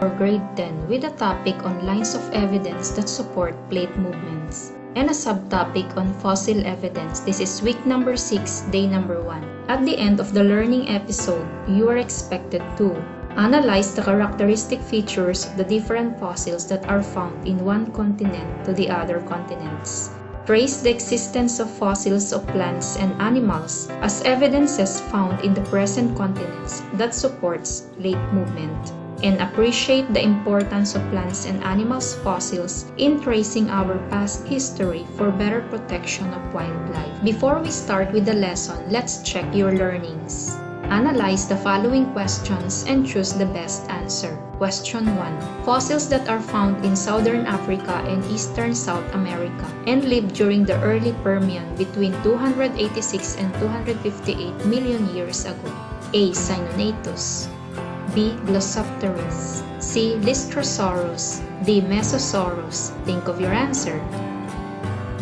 or grade 10 with a topic on lines of evidence that support plate movements and a subtopic on fossil evidence. This is week number 6, day number 1. At the end of the learning episode, you are expected to analyze the characteristic features of the different fossils that are found in one continent to the other continents. Trace the existence of fossils of plants and animals as evidences found in the present continents that supports plate movement. And appreciate the importance of plants and animals fossils in tracing our past history for better protection of wildlife. Before we start with the lesson, let's check your learnings. Analyze the following questions and choose the best answer. Question 1. Fossils that are found in southern Africa and eastern South America and lived during the early Permian between 286 and 258 million years ago. A. Cynonatos. B. Eglosuptaris. C. Lystrosaurus. D. Mesosaurus. Think of your answer.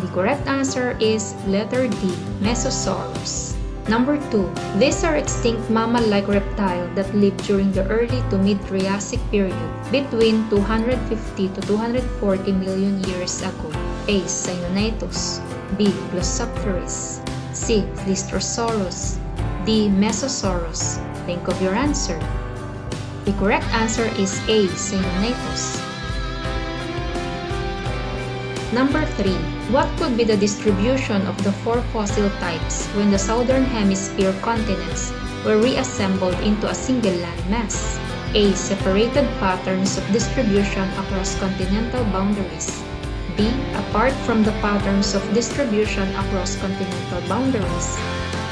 The correct answer is letter D. Mesosaurus. Number 2. These are extinct mammal-like reptile that lived during the early to mid-Triassic period between 250 to 240 million years ago. A. Cynonatos. B. Eglosuptaris. C. Lystrosaurus. D. Mesosaurus. Think of your answer. The correct answer is A. Cynonatos. Number 3. What could be the distribution of the 4 fossil types when the southern hemisphere continents were reassembled into a single landmass? A. Separated patterns of distribution across continental boundaries. B. Apart from the patterns of distribution across continental boundaries.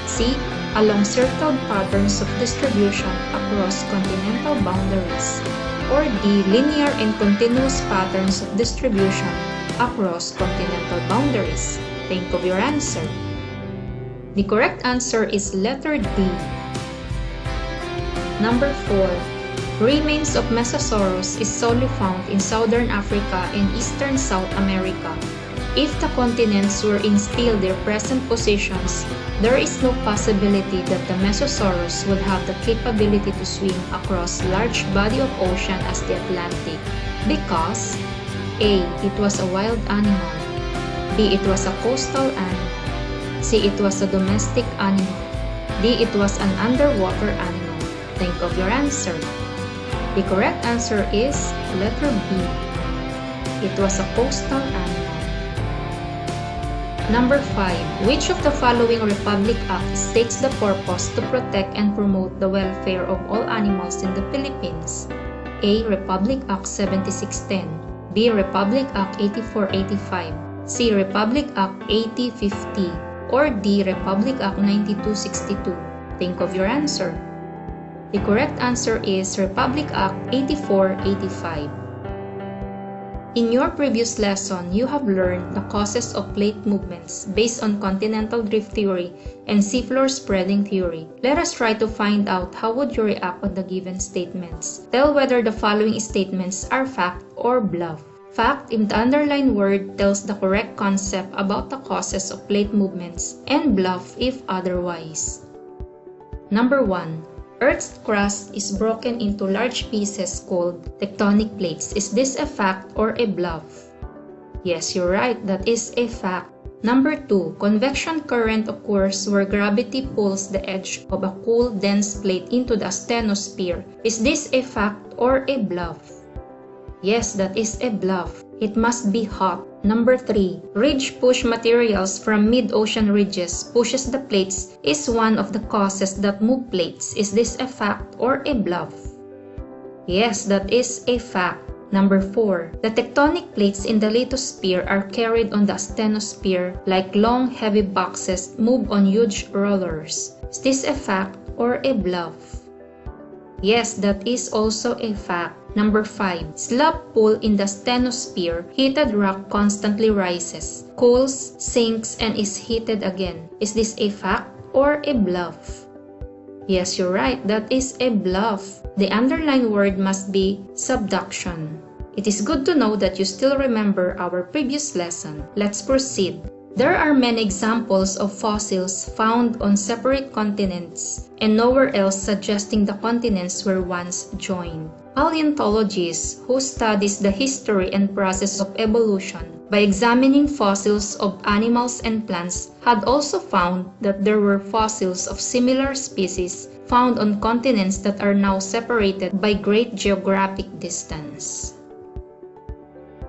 C. Along circled patterns of distribution across continental boundaries. Or D. Linear and continuous patterns of distribution across continental boundaries. Think of your answer. The correct answer is letter D. Number 4. Remains of Mesosaurus is solely found in southern Africa and eastern South America. If the continents were in still their present positions, there is no possibility that the Mesosaurus would have the capability to swim across large body of ocean as the Atlantic because A. It was a wild animal. B. It was a coastal animal. C. It was a domestic animal. D. It was an underwater animal. Think of your answer. The correct answer is letter B. It was a coastal animal. Number 5. Which of the following Republic Act states the purpose to protect and promote the welfare of all animals in the Philippines? A. Republic Act 7610. B. Republic Act 8485. C. Republic Act 8050. Or D. Republic Act 9262. Think of your answer. The correct answer is Republic Act 8485. In your previous lesson, you have learned the causes of plate movements based on continental drift theory and seafloor spreading theory. Let us try to find out how would you react on the given statements. Tell whether the following statements are fact or bluff. Fact if the underlined word tells the correct concept about the causes of plate movements, and bluff if otherwise. Number 1. Earth's crust is broken into large pieces called tectonic plates. Is this a fact or a bluff? Yes, you're right. That is a fact. Number 2. Convection current occurs where gravity pulls the edge of a cool, dense plate into the asthenosphere. Is this a fact or a bluff? Yes, that is a bluff. It must be hot. Number 3. Ridge push materials from mid-ocean ridges pushes the plates is one of the causes that move plates. Is this a fact or a bluff? Yes, that is a fact. Number 4. The tectonic plates in the lithosphere are carried on the asthenosphere like long, heavy boxes move on huge rollers. Is this a fact or a bluff? Yes, that is also a fact. Number 5. Slab pool in the asthenosphere. Heated rock constantly rises, cools, sinks, and is heated again. Is this a fact or a bluff? Yes, you're right. That is a bluff. The underlined word must be subduction. It is good to know that you still remember our previous lesson. Let's proceed. There are many examples of fossils found on separate continents and nowhere else, suggesting the continents were once joined. Paleontologists who studies the history and process of evolution by examining fossils of animals and plants had also found that there were fossils of similar species found on continents that are now separated by great geographic distance.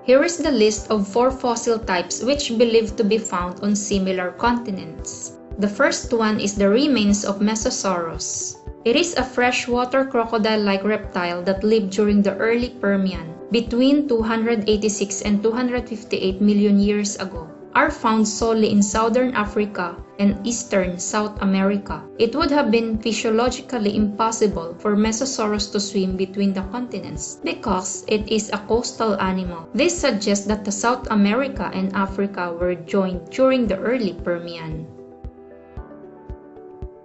Here is the list of 4 fossil types which believed to be found on similar continents. The first one is the remains of Mesosaurus. It is a freshwater crocodile-like reptile that lived during the early Permian, between 286 and 258 million years ago. Are found solely in southern Africa and eastern South America. It would have been physiologically impossible for Mesosaurus to swim between the continents because it is a coastal animal. This suggests that the South America and Africa were joined during the early Permian.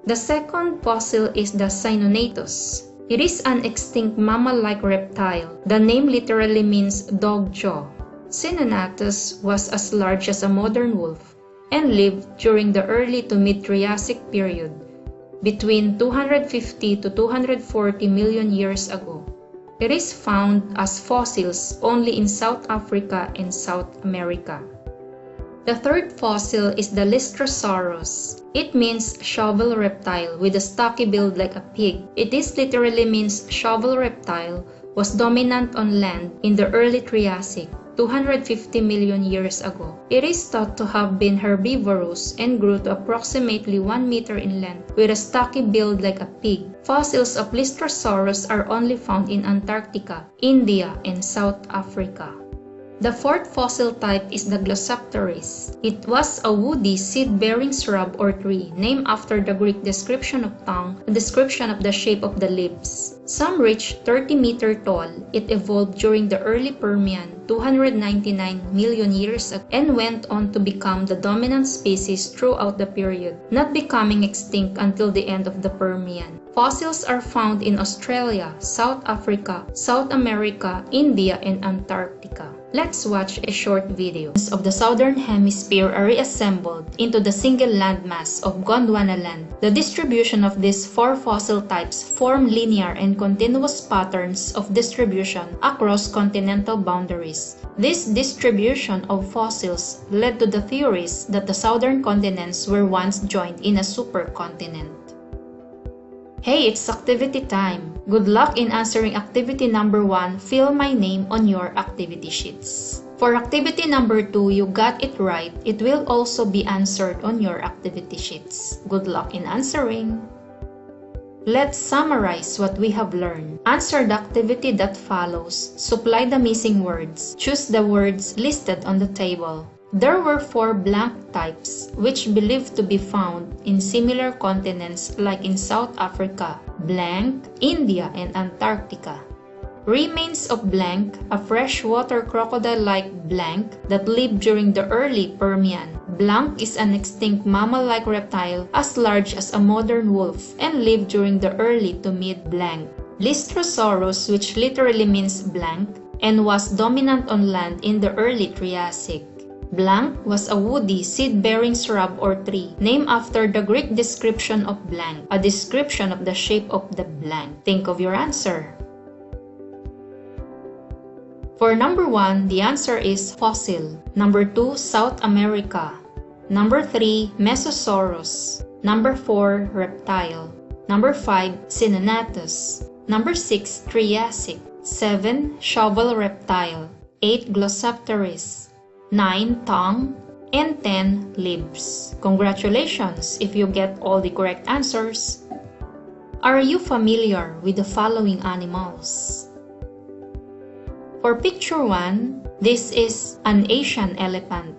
The second fossil is the Cynonatos. It is an extinct mammal-like reptile. The name literally means dog jaw. Cynonatos was as large as a modern wolf and lived during the early to mid-Triassic period, between 250 to 240 million years ago. It is found as fossils only in South Africa and South America. The third fossil is the Lystrosaurus. It means shovel reptile with a stocky build like a pig. It is literally means shovel reptile was dominant on land in the early Triassic, 250 million years ago. It is thought to have been herbivorous and grew to approximately 1 meter in length with a stocky build like a pig. Fossils of Lystrosaurus are only found in Antarctica, India, and South Africa. The fourth fossil type is the Eglosuptaris. It was a woody seed-bearing shrub or tree named after the Greek description of tongue, a description of the shape of the leaves. Some reached 30 meter tall. It evolved during the early Permian, 299 million years ago, and went on to become the dominant species throughout the period, not becoming extinct until the end of the Permian. Fossils are found in Australia, South Africa, South America, India, and Antarctica. Let's watch a short video. Of the southern hemisphere are reassembled into the single landmass of Gondwanaland. The distribution of these 4 fossil types form linear and continuous patterns of distribution across continental boundaries. This distribution of fossils led to the theories that the southern continents were once joined in a supercontinent. Hey, it's activity time! Good luck in answering activity number 1. Fill my name on your activity sheets. For activity number 2, you got it right. It will also be answered on your activity sheets. Good luck in answering! Let's summarize what we have learned. Answer the activity that follows. Supply the missing words. Choose the words listed on the table. There were 4 blank types, which believed to be found in similar continents like in South Africa, blank, India, and Antarctica. Remains of blank, a freshwater crocodile-like blank that lived during the early Permian. Blank is an extinct mammal-like reptile as large as a modern wolf and lived during the early to mid-blank. Lystrosaurus, which literally means blank, and was dominant on land in the early Triassic. Blank was a woody, seed-bearing shrub or tree, named after the Greek description of blank, a description of the shape of the blank. Think of your answer. For number 1, the answer is fossil. Number 2, South America. Number 3, Mesosaurus. Number 4, reptile. Number 5, Cynonatos. Number 6, Triassic. 7, shovel reptile. 8, Eglosuptaris. 9, tongue, and 10, limbs. Congratulations if you get all the correct answers. Are you familiar with the following animals? For picture 1, this is an Asian elephant.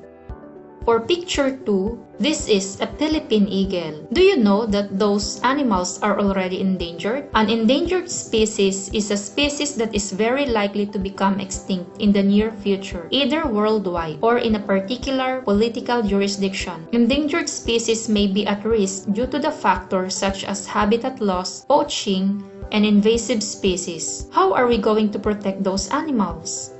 For picture 2, this is a Philippine eagle. Do you know that those animals are already endangered? An endangered species is a species that is very likely to become extinct in the near future, either worldwide or in a particular political jurisdiction. Endangered species may be at risk due to the factors such as habitat loss, poaching, and invasive species. How are we going to protect those animals?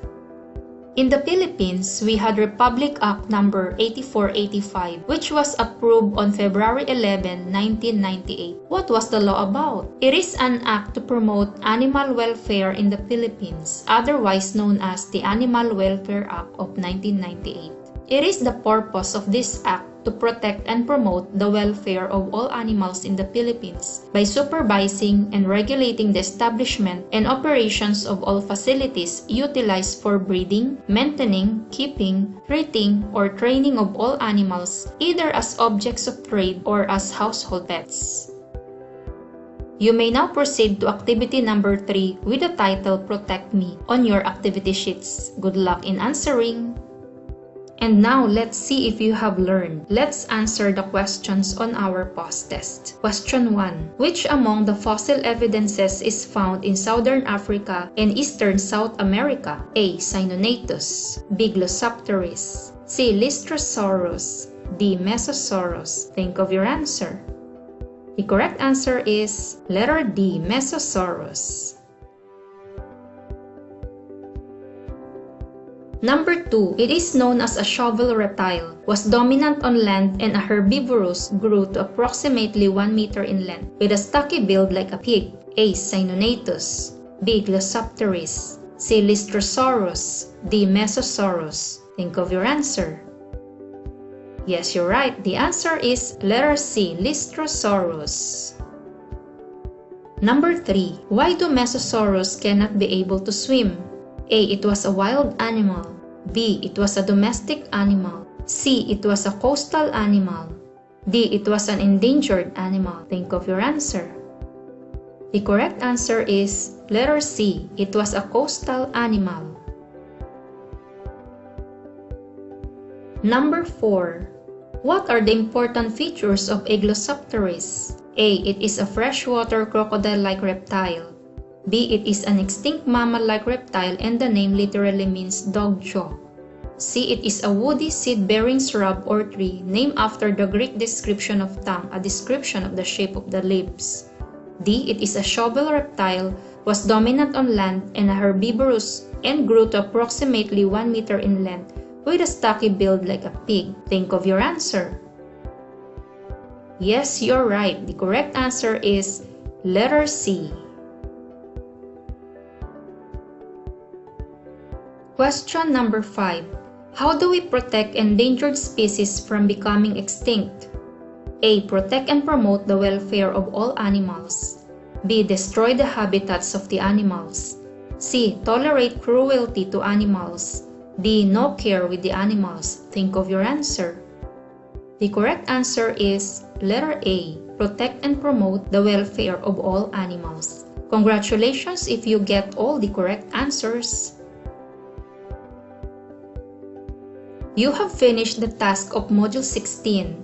In the Philippines, we had Republic Act number 8485, which was approved on February 11, 1998. What was the law about? It is an act to promote animal welfare in the Philippines, otherwise known as the Animal Welfare Act of 1998. It is the purpose of this act to protect and promote the welfare of all animals in the Philippines by supervising and regulating the establishment and operations of all facilities utilized for breeding, maintaining, keeping, treating, or training of all animals, either as objects of trade or as household pets. You may now proceed to activity number 3 with the title Protect Me on your activity sheets. Good luck in answering! And now, let's see if you have learned. Let's answer the questions on our pause test. Question 1. Which among the fossil evidences is found in Southern Africa and Eastern South America? A. Cynonatos, B. Eglosuptaris, C. Lystrosaurus, D. Mesosaurus. Think of your answer. The correct answer is letter D. Mesosaurus. Number 2, it is known as a shovel reptile, was dominant on land and a herbivorous, grew to approximately 1 meter in length, with a stocky build like a pig. A. Cynonatos, B. Eglosuptaris, C. Lystrosaurus, D. Mesosaurus. Think of your answer. Yes, you're right. The answer is letter C. Lystrosaurus. Number 3, why do Mesosaurus cannot be able to swim? A. It was a wild animal. B. It was a domestic animal. C. It was a coastal animal. D. It was an endangered animal. Think of your answer. The correct answer is letter C. It was a coastal animal. Number 4. What are the important features of Eglosuptaris? A. It is a freshwater crocodile-like reptile. B. It is an extinct mammal-like reptile and the name literally means dog jaw. C. It is a woody seed-bearing shrub or tree named after the Greek description of tongue, a description of the shape of the leaves. D. It is a shovel reptile, was dominant on land and a herbivorous and grew to approximately 1 meter in length with a stocky build like a pig. Think of your answer. Yes, you're right. The correct answer is letter C. Question number 5. How do we protect endangered species from becoming extinct? A. Protect and promote the welfare of all animals. B. Destroy the habitats of the animals. C. Tolerate cruelty to animals. D. No care with the animals. Think of your answer. The correct answer is letter A. Protect and promote the welfare of all animals. Congratulations if you get all the correct answers. You have finished the task of Module 16.